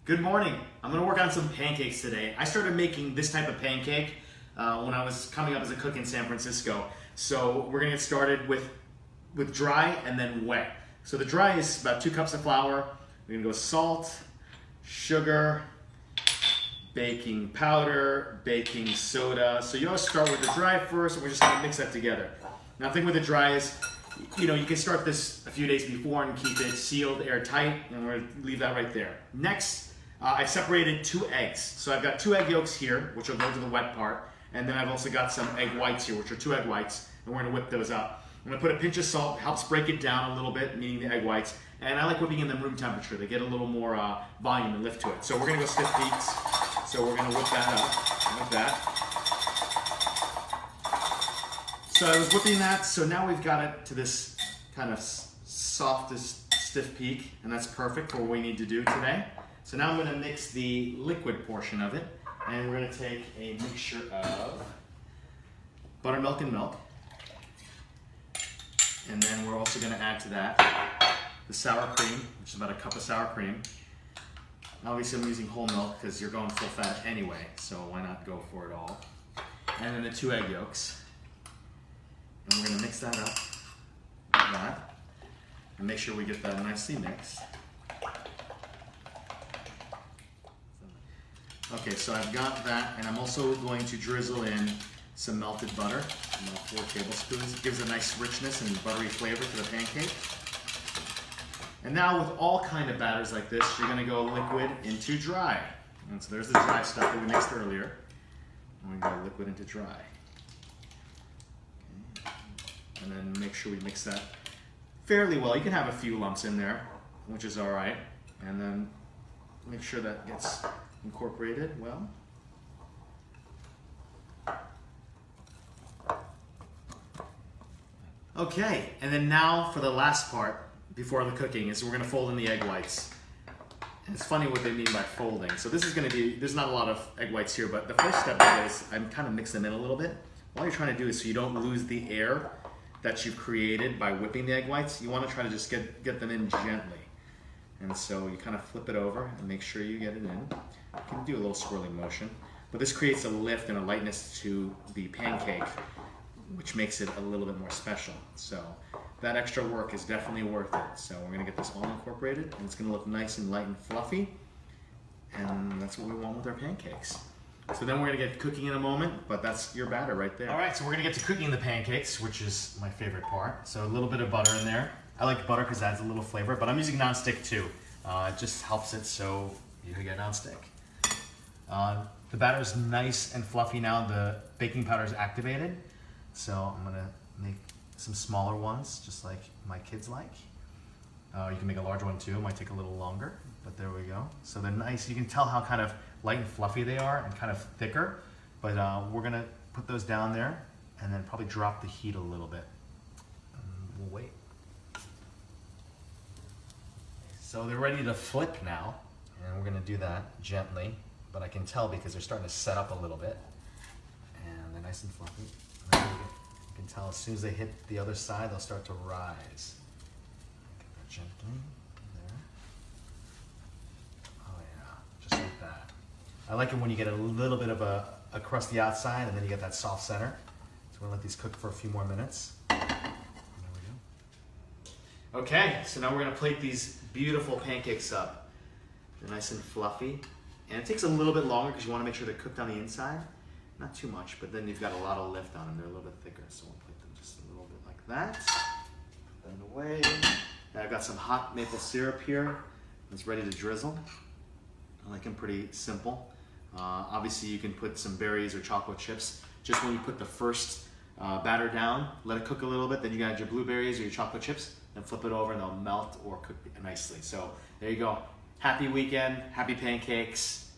Good morning. I'm going to work on some pancakes today. I started making this type of pancake when I was coming up as a cook in San Francisco. So we're going to get started with dry and then wet. So the dry is about 2 cups of flour. We're going to go salt, sugar, baking powder, baking soda. So you always start with the dry first, and we're just going to mix that together. Now the thing with the dry is, you can start this a few days before and keep it sealed, airtight, and we're going to leave that right there. Next, I've separated 2 eggs. So I've got 2 egg yolks here, which will go to the wet part, and then I've also got some egg whites here, which are 2 egg whites, and we're going to whip those up. I'm going to put a pinch of salt, helps break it down a little bit, meaning the egg whites, and I like whipping in them room temperature. They get a little more volume and lift to it. So we're going to go stiff peaks. So we're going to whip that up like that. So I was whipping that, so now we've got it to this kind of softest stiff peak, and that's perfect for what we need to do today. So now I'm going to mix the liquid portion of it, and we're going to take a mixture of buttermilk and milk, and then we're also going to add to that the sour cream, which is about 1 cup of sour cream. Obviously I'm using whole milk because you're going full fat anyway, so why not go for it all. And then the 2 egg yolks. And we're going to mix that up like that, and make sure we get that nicely mixed. Okay, so I've got that, and I'm also going to drizzle in some melted butter, about 4 tablespoons. It gives a nice richness and buttery flavor to the pancake. And now with all kind of batters like this, you're going to go liquid into dry. And so there's the dry stuff that we mixed earlier. And we go liquid into dry. Okay. And then make sure we mix that fairly well. You can have a few lumps in there, which is all right. And then make sure that gets incorporated well. Okay, and then now for the last part before the cooking is we're going to fold in the egg whites. And it's funny what they mean by folding. So this is going to be, there's not a lot of egg whites here, but the first step is I'm kind of mix them in a little bit. All you're trying to do is so you don't lose the air that you've created by whipping the egg whites, you want to try to just get them in gently. And so you kind of flip it over and make sure you get it in. You can do a little swirling motion, but this creates a lift and a lightness to the pancake, which makes it a little bit more special. So that extra work is definitely worth it. So we're gonna get this all incorporated, and it's gonna look nice and light and fluffy, and that's what we want with our pancakes. So then we're gonna get cooking in a moment, but that's your batter right there. All right, so we're gonna get to cooking the pancakes, which is my favorite part. So a little bit of butter in there. I like butter because it adds a little flavor, but I'm using nonstick too. It just helps it so you get nonstick. The batter is nice and fluffy now. The baking powder is activated. So I'm gonna make some smaller ones, just like my kids like. You can make a large one too. It might take a little longer, but there we go. So they're nice. You can tell how kind of light and fluffy they are and kind of thicker. But we're gonna put those down there and then probably drop the heat a little bit. And we'll wait. So they're ready to flip now, and we're gonna do that gently, but I can tell because they're starting to set up a little bit, and they're nice and fluffy. And you can tell as soon as they hit the other side, they'll start to rise. Get that gently there. Oh yeah, just like that. I like it when you get a little bit of a crusty outside, and then you get that soft center. So we're gonna let these cook for a few more minutes. Okay, so now we're gonna plate these beautiful pancakes up. They're nice and fluffy. And it takes a little bit longer because you wanna make sure they're cooked on the inside. Not too much, but then you've got a lot of lift on them. They're a little bit thicker, so we'll plate them just a little bit like that. Put that away. Now I've got some hot maple syrup here. It's ready to drizzle. I like them pretty simple. Obviously you can put some berries or chocolate chips. Just when you put the first batter down, let it cook a little bit, then you got your blueberries or your chocolate chips, then flip it over and they'll melt or cook nicely. So there you go. Happy weekend, happy pancakes.